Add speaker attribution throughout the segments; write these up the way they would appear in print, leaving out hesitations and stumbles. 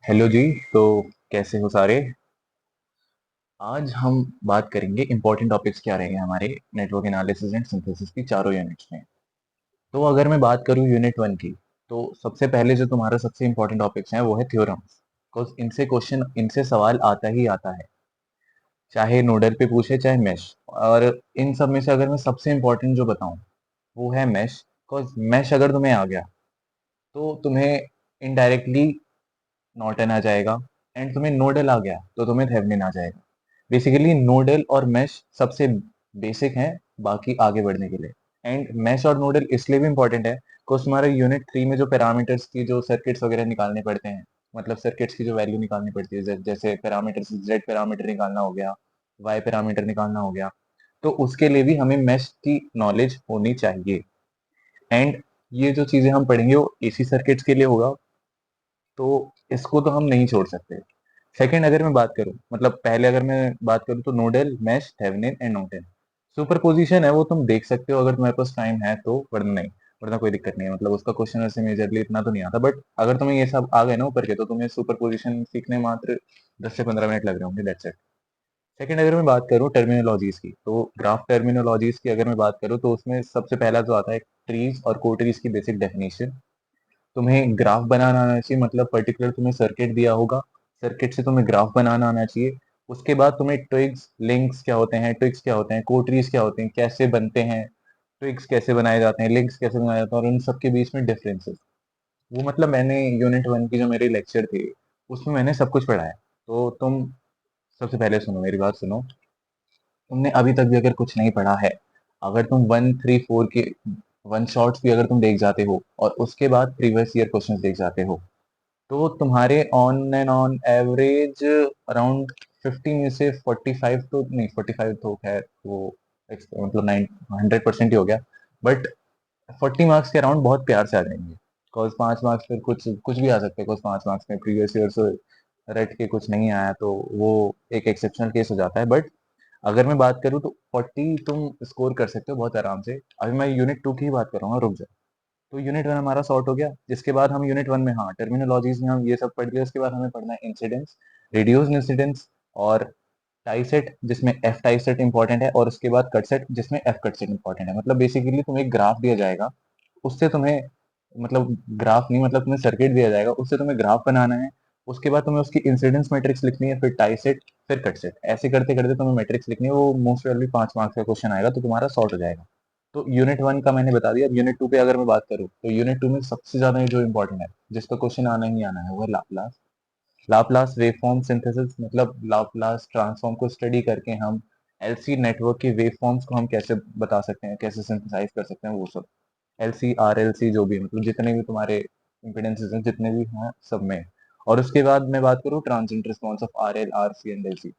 Speaker 1: Hello जी। तो कैसे हो सारे। आज हम बात करेंगे इंपॉर्टेंट टॉपिक्स क्या रहेंगे हमारे नेटवर्क एनालिसिस एंड सिंथेसिस की चारों यूनिट्स में। तो अगर मैं बात करूं यूनिट वन की, तो सबसे पहले जो तुम्हारा सबसे इंपॉर्टेंट टॉपिक्स हैं वो है थ्योरम्स। बिकॉज इनसे सवाल आता ही आता है, चाहे नोडल पे पूछे चाहे मैश। और इन सब में से अगर मैं सबसे इंपॉर्टेंट जो बताऊं वो है मैश। बिकॉज मैश अगर तुम्हें आ गया तो तुम्हें इनडायरेक्टली नॉर्टन आ जाएगा, एंड तुम्हें नोडल आ गया तो तुम्हें थेवेनिन आ जाएगा। बेसिकली नोडल और मैश सबसे बेसिक हैं बाकी आगे बढ़ने के लिए। एंड मैश और नोडल इसलिए भी इंपॉर्टेंट है बिकॉज तुम्हारे यूनिट थ्री में जो पैरामीटर्स की जो सर्किट्स वगैरह निकालने पड़ते हैं, मतलब सर्किट्स की जो वैल्यू निकालनी पड़ती है, जैसे पैरामीटर्स जेड पैरामीटर निकालना हो गया, वाई पैरामीटर निकालना हो गया, तो उसके लिए भी हमें मैश की नॉलेज होनी चाहिए। एंड ये जो चीजें हम पढ़ेंगे वो एसी सर्किट्स के लिए होगा, तो इसको तो हम नहीं छोड़ सकते। सेकंड अगर मैं बात करूं, मतलब पहले अगर मैं बात करूं तो nodal mesh Thevenin and Norton superposition है, वो तुम देख सकते हो अगर तुम्हारे पास टाइम है तो, वरना नहीं। वरना कोई दिक्कत नहीं है, मतलब उसका क्वेश्चन वैसे मेजरली इतना तो नहीं आता, बट अगर तुम्हें ये सब आ गए ना ऊपर के तो तुम्हें सुपरपोजिशन सीखने में मात्र 10 से 15 मिनट लग रहे होंगे, दैट्स इट। सेकंड अगर मैं बात करूं टर्मिनोलॉजीज की, तो ग्राफ टर्मिनोलॉजीज की अगर मैं बात करूं तो उसमें सबसे पहला जो आता है ट्रीज और कोट्रीज की बेसिक डेफिनेशन। तुम्हें ग्राफ बनाना आना चाहिए, मतलब पर्टिकुलर तुम्हें सर्किट दिया होगा, सर्किट से तुम्हें ग्राफ बनाना आना चाहिए। उसके बाद तुम्हें ट्विग्स लिंक्स क्या होते हैं, ट्विग्स क्या होते हैं, कोटरीज क्या होते हैं, कैसे बनते हैं, ट्विग्स कैसे बनाए जाते हैं, लिंक्स कैसे बनाए जाते हैं, और उन सबके बीच में डिफरेंसेस। वो मतलब मैंने यूनिट वन की जो मेरे लेक्चर थे उसमें मैंने सब कुछ पढ़ाया। तो तुम सबसे पहले सुनो, मेरी बात सुनो। तुमने अभी तक भी अगर कुछ नहीं पढ़ा है, अगर तुम वन थ्री फोर के वन शॉट्स भी अगर तुम देख जाते हो और उसके बाद प्रीवियस ईयर क्वेश्चंस देख जाते हो, तो तुम्हारे on and on average around 50 में से 45 तो नहीं, 45 तो खैर वो मतलब 100% ही हो गया, बट 40 मार्क्स के अराउंड बहुत प्यार से आ जाएंगे। बिकॉज 5 मार्क्स फिर कुछ कुछ भी आ सकते हैं, बिकॉज 5 मार्क्स में प्रीवियस ईयर से रट के कुछ नहीं आया तो वो एक एक्सेप्शनल केस हो जाता है। बट अगर मैं बात करूँ तो 40 तुम स्कोर कर सकते हो बहुत आराम से। अभी मैं यूनिट टू की ही बात कर रहा हूँ, रुक जाओ। तो यूनिट वन हमारा सॉर्ट हो गया, जिसके बाद हम यूनिट वन में, हाँ, टर्मिनोलॉजीज में हम ये सब पढ़ लिया। उसके बाद हमें पढ़ना है इंसिडेंस, रिड्यूस्ड इंसिडेंस और टाई सेट, जिसमें एफ टाई सेट इंपॉर्टेंट है, और उसके बाद कट सेट जिसमें एफ कट सेट इंपॉर्टेंट है। मतलब बेसिकली तुम्हें एक ग्राफ दिया जाएगा, उससे तुम्हें, मतलब ग्राफ नहीं, मतलब तुम्हें सर्किट दिया जाएगा, उससे तुम्हें ग्राफ बनाना है। उसके बाद तुम्हें उसकी इंसिडेंस मैट्रिक्स लिखनी है, फिर टाई सेट, फिर कट सेट, ऐसे करते करते तुम्हें मैट्रिक्स लिखनी है। वो मोस्ट प्रोबेबली 5 मार्क्स का क्वेश्चन आएगा, तो तुम्हारा सॉर्ट हो जाएगा। तो यूनिट वन का मैंने बता दिया। अब यूनिट टू पे अगर मैं बात करूँ तो यूनिट टू में सबसे ज्यादा जो इंपॉर्टेंट है, जिसका क्वेश्चन आना ही आना है, वो है लाप्लास। लाप्लास वेवफॉर्म सिंथेसिस, मतलब लाप्लास ट्रांसफॉर्म को स्टडी करके हम एलसी नेटवर्क की वेवफॉर्म्स को हम कैसे बता सकते हैं, कैसे सिंथेसाइज कर सकते हैं, वो सब। एलसी आर एल सी जो भी, मतलब जितने भी तुम्हारे इम्पिडेंसेस हैं, जितने भी हैं सब में। और उसके बाद मैं बात करूँ transient response of R L R C and L C.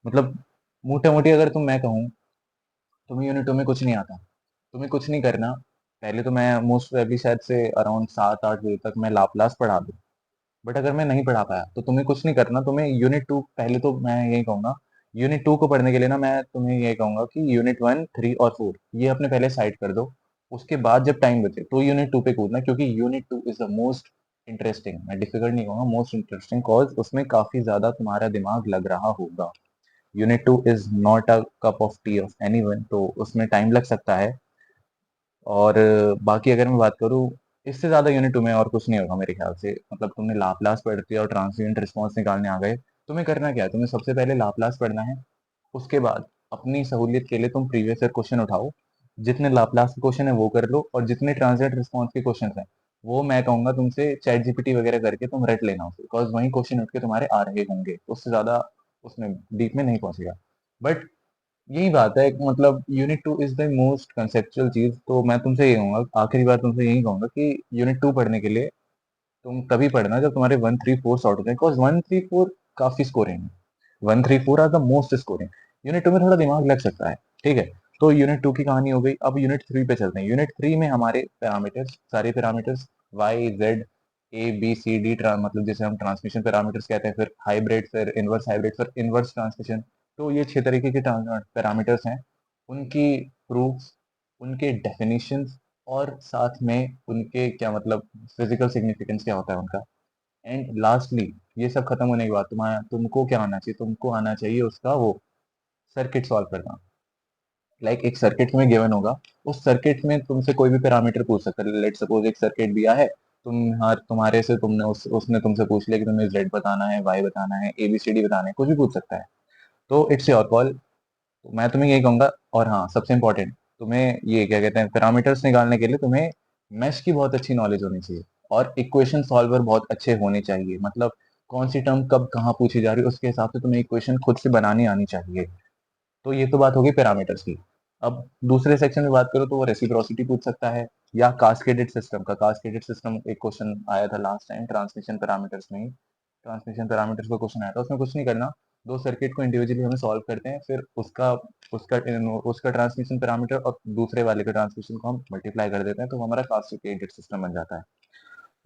Speaker 1: मतलब मोटा मोटी अगर मैं कहूँ, तुम्हें यूनिट टू में कुछ नहीं आता, तुम्हें कुछ नहीं करना। पहले तो मैं मोस्ट प्रोबेबली शायद से अराउंड 7-8 बजे तक मैं लाप्लास पढ़ा दूँ। बट अगर मैं नहीं पढ़ा पाया तो तुम्हें कुछ नहीं करना, तुम्हें यूनिट टू, पहले तो मैं यही कहूंगा, यूनिट टू को पढ़ने के लिए ना मैं तुम्हें यही कहूंगा कि यूनिट वन थ्री और फोर ये अपने पहले साइड कर दो। उसके बाद जब टाइम बचे तो यूनिट टू पे कूदना, क्योंकि unit two is the most interesting. मैं डिफिकल्ट नहीं कहूंगा, मोस्ट इंटरेस्टिंग, कॉज उसमें काफी ज्यादा तुम्हारा दिमाग लग रहा होगा। Unit two is not a cup of T of any one, तो उसमें टाइम लग सकता है। और बाकी अगर मैं बात करूँ, इससे ज्यादा यूनिट टू में और कुछ नहीं होगा मेरे ख्याल से। मतलब तुमने लाप्लास पढ़ दिया और ट्रांसिएंट रिस्पॉन्स निकालने आ गए। तुम्हें करना क्या है, तुम्हें सबसे पहले लाप्लास पढ़ना है। उसके बाद अपनी सहूलियत के लिए तुम प्रीवियस ईयर क्वेश्चन उठाओ, जितने लाप्लास के क्वेश्चन है वो कर लो, और जितने ट्रांसिएंट रिस्पॉन्स के क्वेश्चन हैं वो मैं कहूंगा तुमसे चैट जीपीटी वगैरह करके तुम रट लेना उसे, बिकॉज वही क्वेश्चन उठ के तुम्हारे आ रहे होंगे, उससे ज्यादा उसमें डीप में नहीं पहुंचेगा। बट यही बात है, मतलब unit two is the most conceptual चीज। तो मैं तुमसे यही कहूंगा, आखिरी बार तुमसे यही कहूंगा कि यूनिट टू पढ़ने के लिए तुम तभी पढ़ना जब तुम्हारे वन थ्री फोर सॉर्ट हो जाए, बिकॉज वन थ्री फोर काफी स्कोरिंग है। One three four are the most scoring. Unit two में थोड़ा दिमाग लग सकता है, ठीक है। तो यूनिट टू की कहानी हो गई। अब यूनिट थ्री पे चलते हैं। यूनिट थ्री में हमारे पैरामीटर्स, सारे parameters, Y Z A B C D, मतलब जैसे हम ट्रांसमिशन पैरामीटर्स कहते हैं, फिर हाइब्रिड, फिर इनवर्स ट्रांसमिशन। तो ये 6 तरीके के पैरामीटर्स हैं। उनकी प्रूफ्स, उनके डेफिनेशंस, और साथ में उनके क्या मतलब फिजिकल सिग्निफिकेंस क्या होता है उनका, एंड लास्टली ये सब खत्म होने के बाद तुमको क्या आना चाहिए, तुमको आना चाहिए उसका वो सर्किट सॉल्व करना। एक सर्किट तुम्हें गिवन होगा, उस सर्किट में तुमसे कोई भी पैरामीटर पूछ सकता है। लेट सपोज एक सर्किट दिया है, तुम्हारे से तुमने उसने तुमसे पूछ लिया कि तुम्हें जेड बताना है, वाई बताना है, एबीसीडी बताना है, कुछ भी पूछ सकता है। तो इट्स योर कॉल। तो मैं तुम्हें यही कहूंगा। और हाँ, सबसे इंपॉर्टेंट, तुम्हें ये क्या कहते हैं, पैरामीटर्स निकालने के लिए तुम्हें मैश की बहुत अच्छी नॉलेज होनी चाहिए, और इक्वेशन सॉल्वर बहुत अच्छे होने चाहिए। मतलब कौन सी टर्म कब कहाँ पूछी जा रही है, उसके हिसाब से तुम्हें इक्वेशन खुद से बनानी आनी चाहिए। तो ये तो बात होगी पैरामीटर्स की। अब दूसरे सेक्शन में बात करो तो वो रेसिप्रोसिटी पूछ सकता है, या कास्केडेड सिस्टम का। कास्केडेड सिस्टम एक क्वेश्चन आया था लास्ट टाइम ट्रांसमिशन पैरामीटर्स में ही। ट्रांसमिशन पैरामीटर्स का क्वेश्चन आया था, उसमें कुछ नहीं करना, दो सर्किट को इंडिविजुअली हमें सॉल्व करते हैं, फिर उसका उसका उसका ट्रांसमिशन पैरामीटर और दूसरे वाले के ट्रांसमिशन को हम मल्टीप्लाई कर देते हैं, तो हमारा कास्केडेड सिस्टम बन जाता है।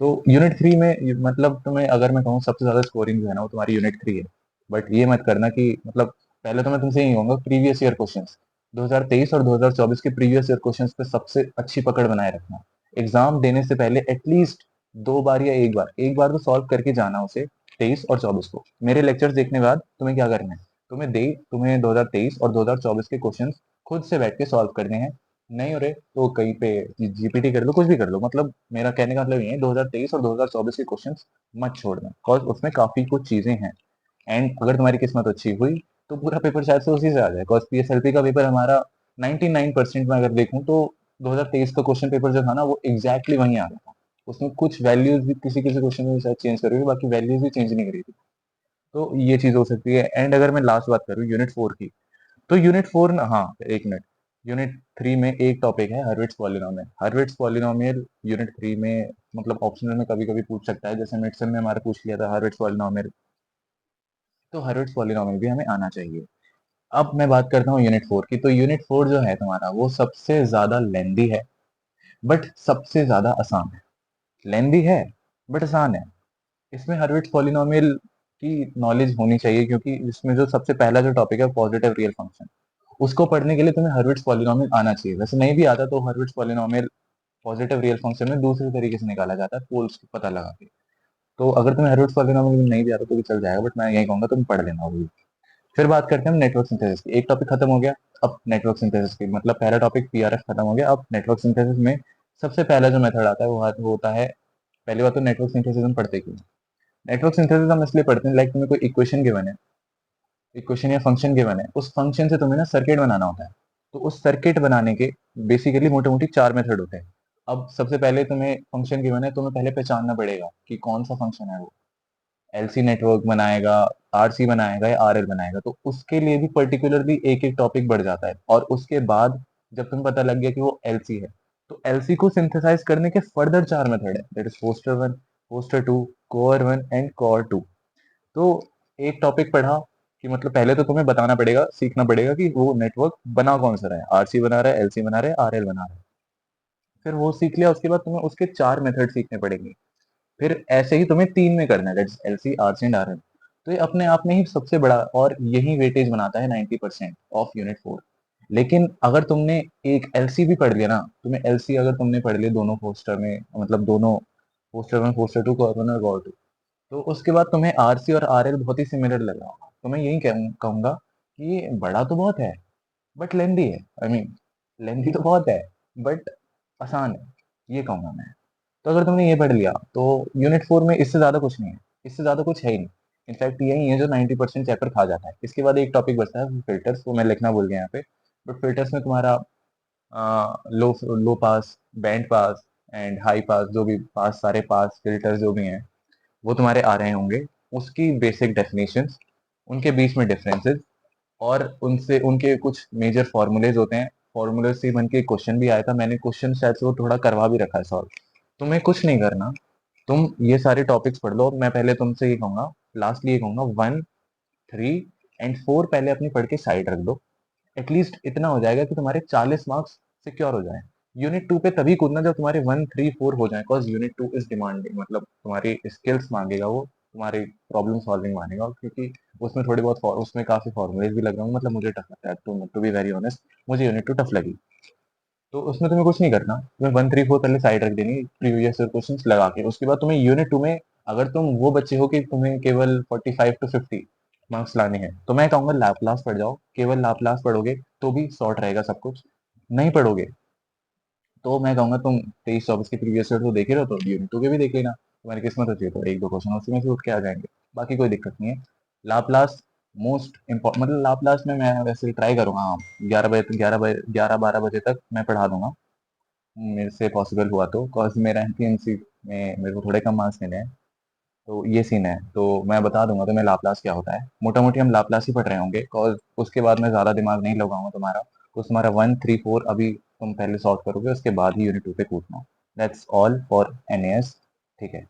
Speaker 1: तो यूनिट 3 में मतलब तुम्हें अगर मैं कहूँ सबसे ज्यादा स्कोरिंग जो है ना वो तुम्हारी यूनिट 3 है। बट ये मत करना कि मतलब, पहले तो मैं तुमसे यही कहूंगा, प्रीवियस ईयर क्वेश्चंस 2023 और 2024 के प्रीवियस ईयर क्वेश्चंस पे सबसे अच्छी पकड़ बनाए रखना। एग्जाम देने से पहले एटलीस्ट 2 बार या एक बार तो सॉल्व करके जाना उसे, 23 और 24 को। मेरे लेक्चर्स देखने के बाद तुम्हें क्या करना है, तुम्हें 2023 और 2024 के क्वेश्चंस खुद से बैठ के सॉल्व करने हैं। नहीं हो रहे तो कहीं पे जीपीटी कर लो, कुछ भी कर लो। मतलब मेरा कहने का मतलब ये है, 2023 और 2024 के क्वेश्चंस मत छोड़ना, बिकॉज उसमें काफी कुछ चीजें हैं। एंड अगर तुम्हारी किस्मत अच्छी हुई तो पूरा पेपर शायद से उसी से आ जाए, बिकॉज पीएसएलपी का पेपर हमारा 99% में अगर देखूं तो 2023 का क्वेश्चन पेपर जो था ना वो एग्जैक्टली वही आ रहा था। उसमें कुछ वैल्यूज भी किसी किसी क्वेश्चन में शायद चेंज करी हुई, बाकी वैल्यूज भी चेंज नहीं करी थी। तो ये चीज हो सकती है। एंड अगर मैं लास्ट बात करूँ यूनिट 4 की, तो यूनिट 4 ना, हाँ एक मिनट, यूनिट 3 में एक टॉपिक है हर्विट्स पॉलिनोमियल। हर्विट्स पॉलिनोमियल यूनिट 3 में मतलब ऑप्शनल में कभी कभी पूछ सकता है, जैसे मिडसम में हमारे पूछ लिया था हर्विट्स पॉलिनोमियल। तो हर्विट्स पॉलिनोमियल भी हमें आना चाहिए। अब मैं बात करता हूँ यूनिट 4 की। तो यूनिट 4 जो है तुम्हारा वो सबसे ज्यादा लेंदी है, बट सबसे ज्यादा आसान है। लेंदी है बट आसान है। इसमें हर्विट्स पॉलिनोमियल की नॉलेज होनी चाहिए, क्योंकि इसमें जो सबसे पहला जो टॉपिक है पॉजिटिव रियल फंक्शन, उसको पढ़ने के लिए तुम्हें हर्विट्स पॉलिनोमियल आना चाहिए। वैसे नहीं भी आता तो हर्विट्स पॉलिनोमियल पॉजिटिव रियल फंक्शन में दूसरे तरीके से निकाला जाता है, पोल्स को पता लगा के। तो अगर तुम्हें हर्विट्स पॉलिनोमियल नहीं भी आता तो भी चल जाएगा, बट मैं यही कहूंगा तुम पढ़ लेना वो भी। फिर बात करते हैं हम नेटवर्क सिंथेसिस की। एक टॉपिक खत्म हो गया। अब नेटवर्क सिंथेसिस की मतलब पहला टॉपिक पीआरएफ खत्म हो गया। अब नेटवर्क सिंथेसिस में सबसे पहला जो मेथड आता है वो होता है, पहली बात तो नेटवर्क सिंथेसिस हम पढ़ते क्यों? नेटवर्क सिंथेसिस हम इसलिए पढ़ते हैं, तुम्हें कोई इक्वेशन गिवन है, इक्वेशन या फंक्शन गिवन है, उस फंक्शन से तुम्हें ना सर्किट बनाना होता है। तो उस सर्किट बनाने के बेसिकली मोटे मोटी 4 मेथड होते हैं। अब सबसे पहले तुम्हें फंक्शन गिवन है, तुम्हें पहले पहचानना पड़ेगा कि कौन सा फंक्शन है वो। एलसी नेटवर्क बनाएगा, आरसी बनाएगा या आरएल बनाएगा, तो उसके लिए भी पर्टिकुलरली एक एक टॉपिक बढ़ जाता है। और उसके बाद जब तुम्हें पता लग गया कि वो एलसी है, तो एलसी को सिंथेसाइज करने के फर्दर 4 मेथड है, that is Foster 1, Foster 2, Cauer 1 and Cauer 2। तो एक टॉपिक पढ़ा कि मतलब पहले तो तुम्हें बताना पड़ेगा, सीखना पड़ेगा कि वो नेटवर्क बना कौन सा रहा है, आरसी बना रहा है, एलसी बना रहा है, आरएल बना रहा है। फिर वो सीख लिया, उसके बाद तुम्हें उसके 4 मेथड सीखने पड़ेंगे। फिर ऐसे ही तुम्हें 3 में करना है, that's LC, RC and RL. तो ये अपने आप में ही सबसे बड़ा और यही वेटेज बनाता है 90% ऑफ यूनिट 4। लेकिन अगर तुमने एक एलसी भी पढ़ लिया ना, तुम्हें एलसी अगर तुमने पढ़ लिया दोनों पोस्टर में, मतलब दोनों पोस्टर 1, पोस्टर 2, कोर 1 और कोर 2, तो उसके बाद तुम्हें आरसी और आरएल बहुत ही सिमिलर लग रहा होगा। तो मैं यही कहूंगा कि ये बड़ा तो बहुत है बट लेंदी है, आई मीन लेंदी तो बहुत है बट आसान है, ये कहूंगा मैं। तो अगर तुमने ये पढ़ लिया तो यूनिट 4 में इससे ज्यादा कुछ नहीं है, इससे ज्यादा कुछ है ही नहीं। इनफैक्ट यही है जो 90% चैप्टर खा जाता है। इसके बाद एक टॉपिक बचता है फिल्टर्स, वो मैं लिखना भूल गया यहाँ पे। बट फिल्टर्स में तुम्हारा low low pass, band pass and high pass, जो भी पास, सारे पास फिल्टर जो भी हैं वो तुम्हारे आ रहे होंगे। उसकी बेसिक डेफिनेशंस, उनके बीच में डिफरेंसेस, और उनसे उनके कुछ मेजर फॉर्मूलेज होते हैं। फॉर्मूले से बन के क्वेश्चन भी आया था, मैंने क्वेश्चन शायद से वो थोड़ा करवा भी रखा है सॉल्व। तुम्हें कुछ नहीं करना, तुम ये सारे टॉपिक्स पढ़ लो। मैं पहले तुमसे ये कहूंगा, लास्टली ये कहूंगा, 1, 3 एंड 4 पहले अपनी पढ़ के साइड रख दो। एटलीस्ट इतना हो जाएगा कि तुम्हारे 40 मार्क्स सिक्योर हो जाए। यूनिट 2 पे तभी कूदना जब तुम्हारे 1, 3, 4 हो जाए, बिकॉज यूनिट 2 इज डिमांडिंग, मतलब तुम्हारी स्किल्स मांगेगा वो, तुम्हारी प्रॉब्लम सॉल्विंग मांगेगा, क्योंकि उसमें थोड़ी बहुत उसमें काफी फॉर्मुलेज भी लग रहे होंगे। मतलब मुझे टफ लगता है, टू बी वेरी ऑनेस्ट, मुझे यूनिट 2 टफ लगी। तो उसमें तुम्हें कुछ नहीं करना, तुम्हें 1, 3, 4 पहले साइड रख देनी प्रीवियस ईयर क्वेश्चंस लगा के। उसके बाद तुम्हें यूनिट 2 में अगर तुम वो बच्चे हो कि तुम्हें केवल 45 टू 50 मार्क्स लाने हैं, तो मैं कहूंगा लाप्लास पढ़ जाओ। केवल लाप्लास पढ़ोगे तो भी सॉर्ट रहेगा सब कुछ। नहीं पढ़ोगे तो मैं कहूंगा तुम 23-24 की प्रीवियस ईयर तो देख ही रहो, तो यूनिट 2 के भी देख लेना। तुम्हारी किस्मत अच्छी है तो एक दो क्वेश्चन उसी में से उठ के आ जाएंगे। बाकी कोई दिक्कत नहीं है। लाप्लास मोस्ट इम्पोर्टेंट, मतलब लाप्लास में मैं वैसे ट्राई करूंगा, हाँ, 11 12 बजे तक मैं पढ़ा दूंगा, मेरे से पॉसिबल हुआ तो। कॉज मेरा एमपीएमसी में मेरे को थोड़े कम मार्क्स मिले हैं, तो ये सीन है। तो मैं बता दूंगा तुम्हें लाप्लास क्या होता है। मोटा मोटी हम लाप्लास ही पढ़ रहे होंगे, कॉज उसके बाद मैं ज़्यादा दिमाग नहीं लगाऊंगा तुम्हारा। तो तुम्हारा 1 3 4 अभी तुम पहले सॉल्व करोगे, उसके बाद ही यूनिट 2 पे कूदना। That's all for एनएएस। ठीक है।